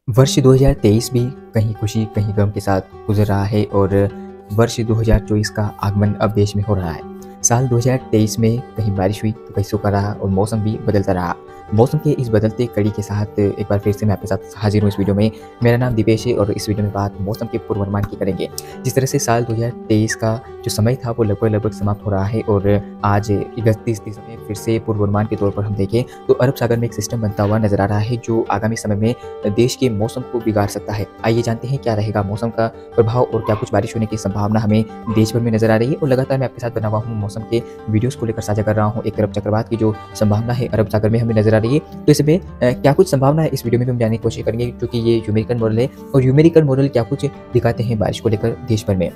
वर्ष 2023 भी कहीं खुशी कहीं गम के साथ गुजर रहा है और वर्ष 2024 का आगमन अब देश में हो रहा है। साल 2023 में कहीं बारिश हुई तो कहीं सूखा रहा और मौसम भी बदलता रहा। मौसम के इस बदलते कड़ी के साथ एक बार फिर से मैं आपके साथ हाजिर हूँ इस वीडियो में। मेरा नाम दीपेश है और इस वीडियो में बात मौसम के पूर्वानुमान की करेंगे। जिस तरह से साल 2023 का जो समय था वो लगभग समाप्त हो रहा है और आज 31 दिसंबर में फिर से पूर्वानुमान के तौर पर हम देखें तो अरब सागर में एक सिस्टम बनता हुआ नजर आ रहा है जो आगामी समय में देश के मौसम को बिगाड़ सकता है। आइए जानते हैं क्या रहेगा मौसम का प्रभाव और क्या कुछ बारिश होने की संभावना हमें देश भर में नजर आ रही है। और लगातार मैं आपके साथ बना हुआ हूँ मौसम के वीडियोस को लेकर साझा कर रहा हूँ। एक तरफ चक्रवात की जो संभावना है अरब सागर में हमें नजर आ रही है, तो इसमें क्या कुछ संभावना है इस वीडियो में भी हम जानने की कोशिश करेंगे, क्योंकि ये न्यूमेरिकल मॉडल है और न्यूमेरिकल मॉडल क्या कुछ दिखाते हैं बारिश को लेकर देश भर में।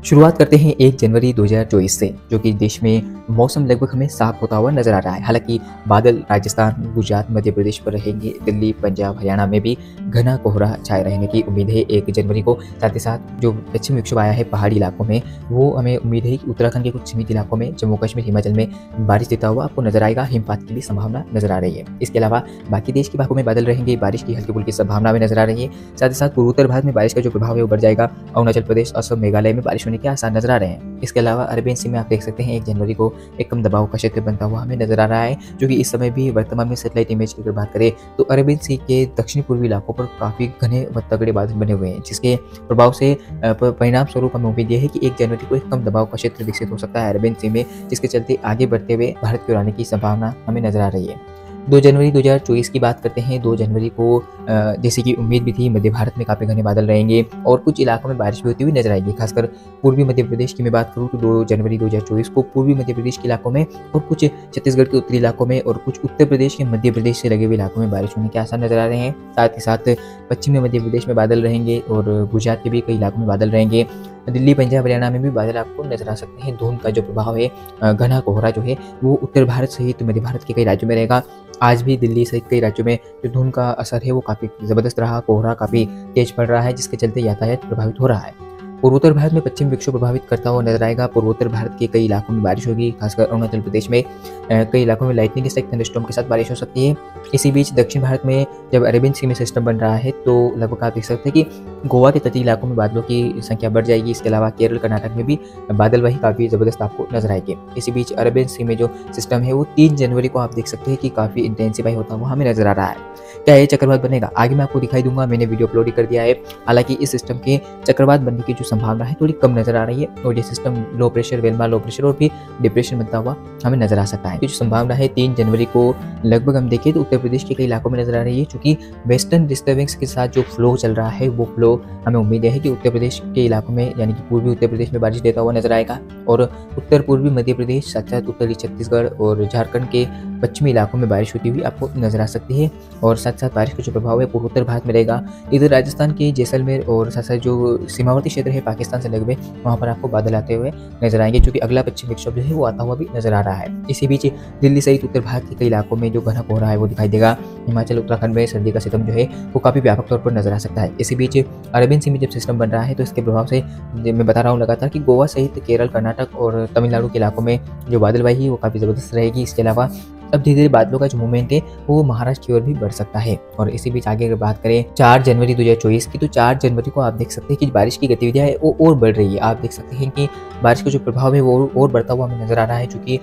शुरुआत करते हैं 1 जनवरी 2024 से, जो कि देश में मौसम लगभग हमें साफ होता हुआ नजर आ रहा है। हालांकि बादल राजस्थान, गुजरात, मध्य प्रदेश पर रहेंगे। दिल्ली, पंजाब, हरियाणा में भी घना कोहरा छाए रहने की उम्मीद है 1 जनवरी को। साथ ही साथ जो पश्चिमी विक्षोभ आया है पहाड़ी इलाकों में, वो हमें उम्मीद है कि उत्तराखंड के कुछ सीमित इलाकों में, जम्मू कश्मीर, हिमाचल में बारिश देता हुआ आपको नजर आएगा। हिमपात की भी संभावना नजर आ रही है। इसके अलावा बाकी देश के भागों में बादल रहेंगे, बारिश की हल्की फुल्की संभावना भी नजर आ रही है। साथ ही साथ पूर्वोत्तर भारत में बारिश का जो प्रभाव है वो बढ़ जाएगा। अरुणाचल प्रदेश, असम, मेघालय में बारिश होने के आसार नजर आ रहे हैं। इसके अलावा अरबियन सी में आप देख सकते हैं 1 जनवरी को एक कम दबाव का क्षेत्र बनता हुआ हमें नजर आ रहा है, जो कि इस समय भी वर्तमान में सैटेलाइट इमेज की अगर बात करें तो अरबियन सी के दक्षिण पूर्वी इलाकों पर काफी घने व तगड़े बादल बने हुए हैं, जिसके प्रभाव से परिणाम स्वरूप हमें उम्मीद है कि 1 जनवरी को एक कम दबाव का क्षेत्र विकसित हो सकता है अरबियन सी में, जिसके चलते आगे बढ़ते हुए भारत की ओर आने की संभावना हमें नजर आ रही है। 2 जनवरी 2024 की बात करते हैं। 2 जनवरी को जैसे कि उम्मीद भी थी, मध्य भारत में काफ़ी घने बादल रहेंगे और कुछ इलाकों में बारिश भी होती हुई नजर आएगी। खासकर पूर्वी मध्य प्रदेश की मैं बात करूँ तो 2 जनवरी 2024 को पूर्वी मध्य प्रदेश के इलाकों में और कुछ छत्तीसगढ़ के उत्तरी इलाकों में और कुछ उत्तर प्रदेश के मध्य प्रदेश से लगे हुए इलाकों में बारिश होने के आसार नजर आ रहे हैं। साथ ही साथ पश्चिमी मध्य प्रदेश में बादल रहेंगे और गुजरात के भी कई इलाकों में बादल रहेंगे। दिल्ली, पंजाब, हरियाणा में भी बादल आपको नजर आ सकते हैं। धुंध का जो प्रभाव है, घना कोहरा जो है वो उत्तर भारत सहित मध्य भारत के कई राज्यों में रहेगा। आज भी दिल्ली सहित कई राज्यों में जो धुंध का असर है वो काफ़ी ज़बरदस्त रहा। कोहरा काफ़ी तेज पड़ रहा है, जिसके चलते यातायात प्रभावित हो रहा है। पूर्वोत्तर भारत में पश्चिम विक्षोभ प्रभावित करता हुआ नजर आएगा। पूर्वोत्तर भारत के कई इलाकों में बारिश होगी। खासकर अरुणाचल प्रदेश में कई इलाकों में लाइटनिंग के साथ थंडरस्टॉर्म के साथ बारिश हो सकती है। इसी बीच दक्षिण भारत में जब अरेबियन सी में सिस्टम बन रहा है तो लगभग आप देख सकते हैं कि गोवा के तटीय इलाकों में बादलों की संख्या बढ़ जाएगी। इसके अलावा केरल, कर्नाटक में भी बादलवाही काफ़ी ज़बरदस्त आपको नजर आएगी। इसी बीच अरेबियन सी में जो सिस्टम है वो 3 जनवरी को आप देख सकते हैं कि काफ़ी इंटेंसिफाई होता हुआ हमें नजर आ रहा है। क्या ये चक्रवात बनेगा आगे मैं आपको दिखाई दूंगा, मैंने वीडियो अपलोड कर दिया है। हालांकि इस सिस्टम के चक्रवात बनने की जो संभावना है थोड़ी कम नजर आ रही है और ये system low pressure, well marked low pressure और भी डिप्रेशन बनता हुआ हमें नजर आ सकता है। ये जो संभावना है 3 जनवरी को लगभग हम देखें तो उत्तर प्रदेश के कई इलाकों में नजर आ रही है, क्योंकि वेस्टर्न डिस्टर्बेंस के साथ जो फ्लो चल रहा है वो फ्लो हमें उम्मीद है कि उत्तर प्रदेश के इलाकों में यानी कि पूर्वी उत्तर प्रदेश में बारिश देता हुआ नजर आएगा और उत्तर पूर्वी मध्य प्रदेश, साथ साथ उत्तरी छत्तीसगढ़ और झारखंड के पश्चिमी इलाकों में बारिश होती हुई आपको नजर आ सकती है। और साथ साथ बारिश का जो प्रभाव है पूर्वोत्तर भारत में रहेगा। इधर राजस्थान के जैसलमेर और साथ साथ जो सीमावर्ती क्षेत्र है पाकिस्तान से लगे हुए, वहाँ पर आपको बादल आते हुए नजर आएंगे, क्योंकि अगला पश्चिम विक्षोभ जो है वो आता हुआ भी नजर आ रहा है। इसी बीच दिल्ली सहित उत्तर भारत के कई इलाकों में जो घना कोहरा है वो दिखाई देगा। हिमाचल, उत्तराखंड में सर्दी का सितम जो है वो काफ़ी व्यापक तौर पर नजर आ सकता है। इसी बीच अरबियन सी में जब सिस्टम बन रहा है तो इसके प्रभाव से मैं बता रहा हूँ लगातार कि गोवा सहित केरल, कर्नाटक और तमिलनाडु के इलाकों में जो बादलवाही है वो काफ़ी ज़बरदस्त रहेगी। इसके अलावा अब धीरे धीरे बादलों का जो मूवमेंट है वो महाराष्ट्र की ओर भी बढ़ सकता है। और इसी बीच आगे अगर बात करें 4 जनवरी 2024 की, तो 4 जनवरी को आप देख सकते हैं कि बारिश की गतिविधियां है वो और बढ़ रही है। आप देख सकते हैं कि बारिश का जो प्रभाव है वो और बढ़ता हुआ हमें नजर आ रहा है, क्योंकि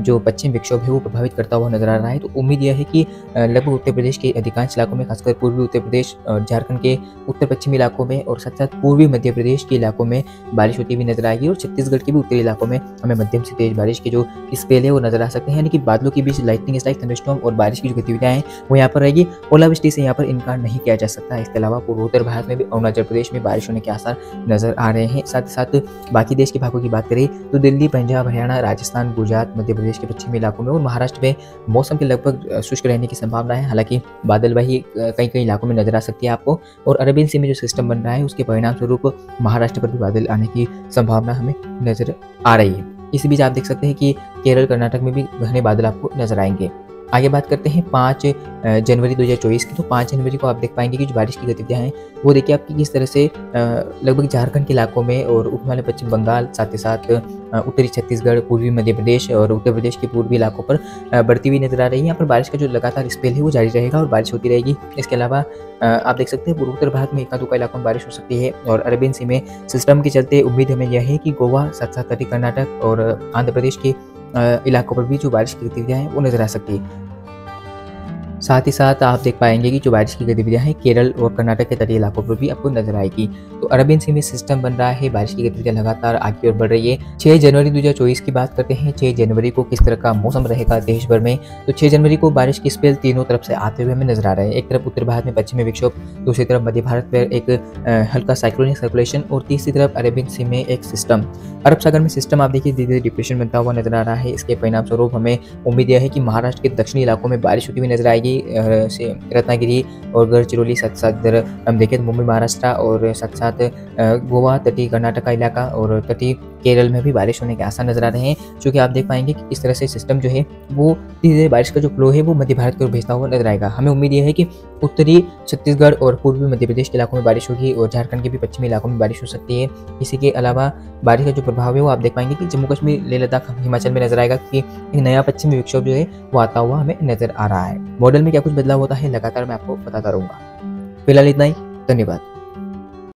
जो पश्चिम विक्षोभ है वो प्रभावित करता हुआ नजर आ रहा है। तो उम्मीद यह है कि लगभग उत्तर प्रदेश के अधिकांश इलाकों में, खासकर पूर्वी उत्तर प्रदेश और झारखंड के उत्तर पश्चिमी इलाकों में और साथ साथ पूर्वी मध्य प्रदेश के इलाकों में बारिश होती हुई नजर आएगी। और छत्तीसगढ़ के भी उत्तरी इलाकों में हमें मध्यम से तेज बारिश के जो स्पेल है वो नजर आ सकते हैं, यानी कि बादलों के बीच लाइटनिंग स्ट्राइक, थंडरस्टॉर्म और बारिश की जो गतिविधियां हैं वो यहाँ पर रहेगी। ओलावृष्टि से यहाँ पर इनकार नहीं किया जा सकता। इसके अलावा पूर्वोत्तर भारत में भी अरुणाचल प्रदेश में बारिश होने के आसार नजर आ रहे हैं। साथ ही साथ बाकी देश के भागों की बात करें तो दिल्ली, पंजाब, हरियाणा, राजस्थान, गुजरात, मध्य प्रदेश के पश्चिमी इलाकों में और महाराष्ट्र में मौसम के लगभग शुष्क रहने की संभावना है। हालांकि बादलवाही कई कई इलाकों में नजर आ सकती है आपको। और अरबियन सी में जो सिस्टम बन रहा है उसके परिणाम स्वरूप महाराष्ट्र पर भी बादल आने की संभावना हमें नजर आ रही है। इसी बीच आप देख सकते हैं कि केरल, कर्नाटक में भी घने बादल आपको नजर आएंगे। आगे बात करते हैं 5 जनवरी 2024 की। तो 5 जनवरी को आप देख पाएंगे कि जो बारिश की गतिविधियां हैं वो देखिए आपकी किस तरह से लगभग झारखंड के इलाकों में और उपमध्य पश्चिम बंगाल, साथ ही साथ उत्तरी छत्तीसगढ़, पूर्वी मध्य प्रदेश और उत्तर प्रदेश के पूर्वी इलाकों पर बढ़ती हुई नजर आ रही है। यहाँ पर बारिश का जो लगातार स्पेल है वो जारी रहेगा और बारिश होती रहेगी। इसके अलावा आप देख सकते हैं पूर्वोत्तर भारत में एकाध इलाकों में बारिश हो सकती है और अरबियन सी में सिस्टम के चलते उम्मीद हमें यह है कि गोवा, साथ साथ तटीय कर्नाटक और आंध्र प्रदेश के इलाकों पर भी जो बारिश की गतिविधियां हैं वो नजर आ सकती है। साथ ही साथ आप देख पाएंगे कि जो बारिश की गतिविधियां हैं केरल और कर्नाटक के तटीय इलाकों पर भी आपको नजर आएगी। तो अरबियन सी में सिस्टम बन रहा है, बारिश की गतिविधियां लगातार आगे की ओर बढ़ रही है। 6 जनवरी 2024 की बात करते हैं। 6 जनवरी को किस तरह का मौसम रहेगा देश भर में। तो 6 जनवरी को बारिश की स्पेल तीनों तरफ से आते हुए हमें नजर आ रहा है। एक तरफ उत्तर भारत में पश्चिमी विक्षोभ, दूसरी तरफ मध्य भारत पर एक हल्का साइक्लोनिक सर्कुलेशन और तीसरी तरफ अरेबियन सी में एक सिस्टम। अरब सागर में सिस्टम आप देखिए धीरे धीरे डिप्रेशन बनता हुआ नजर आ रहा है। इसके परिणाम स्वरूप हमें उम्मीद यह है कि महाराष्ट्र के दक्षिणी इलाकों में बारिश होती हुई नजर आएगी। रत्नागिरी और गढ़चिरौली, साथ साथ इधर हम देखें तो मुंबई महाराष्ट्र और साथ साथ गोवा, तटीय कर्नाटक का इलाका और तटीय केरल में भी बारिश होने के आसार नजर आ रहे हैं। क्योंकि आप देख पाएंगे कि किस तरह से सिस्टम जो है वो धीरे धीरे बारिश का जो फ्लो है वो मध्य भारत की ओर भेजता हुआ नजर आएगा। हमें उम्मीद यह है कि उत्तरी छत्तीसगढ़ और पूर्वी मध्य प्रदेश के इलाकों में बारिश होगी और झारखंड के भी पश्चिमी इलाकों में बारिश हो सकती है। इसी के अलावा बारिश का जो प्रभाव है वो आप देख पाएंगे कि जम्मू कश्मीर, लेह लद्दाख, हिमाचल में नजर आएगा कि एक नया पश्चिमी विक्षोभ जो है वो आता हुआ हमें नजर आ रहा है। मॉडल में क्या कुछ बदलाव होता है लगातार मैं आपको बताता रहूंगा। फिलहाल इतना ही, धन्यवाद।